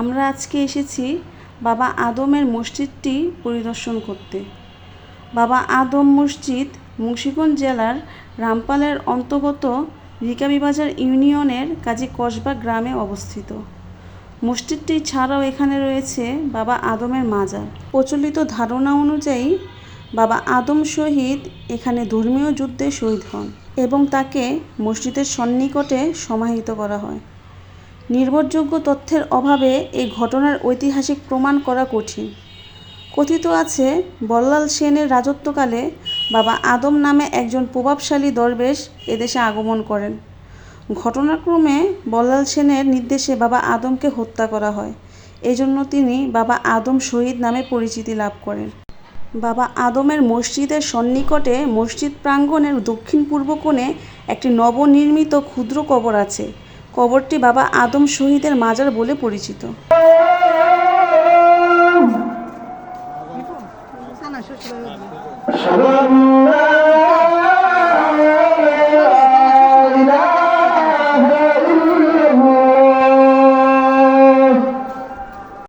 আমরা আজকে এসেছি বাবা আদমের মসজিদটি পরিদর্শন করতে। বাবা আদম মসজিদ মুন্সিগঞ্জ জেলার রামপালের অন্তর্গত রিকাবিবাজার ইউনিয়নের কাজী কসবা গ্রামে অবস্থিত। মসজিদটি ছাড়াও এখানে রয়েছে বাবা আদমের মাজার। প্রচলিত ধারণা অনুযায়ী বাবা আদম শহীদ এখানে ধর্মীয় যুদ্ধে শহীদ হন এবং তাকে মসজিদের সন্নিকটে সমাহিত করা হয়। নির্ভরযোগ্য তথ্যের অভাবে এই ঘটনার ঐতিহাসিক প্রমাণ করা কঠিন। কথিত আছে, বল্লাল সেনের রাজত্বকালে বাবা আদম নামে একজন প্রভাবশালী দরবেশ এদেশে আগমন করেন। ঘটনাক্রমে বল্লাল সেনের নির্দেশে বাবা আদমকে হত্যা করা হয়। এজন্য তিনি বাবা আদম শহীদ নামে পরিচিতি লাভ করেন। বাবা আদমের মসজিদের সন্নিকটে মসজিদ প্রাঙ্গণের দক্ষিণ পূর্ব কোণে একটি নবনির্মিত ক্ষুদ্র কবর আছে। কবরটি বাবা আদম শহীদের মাজার বলে পরিচিত।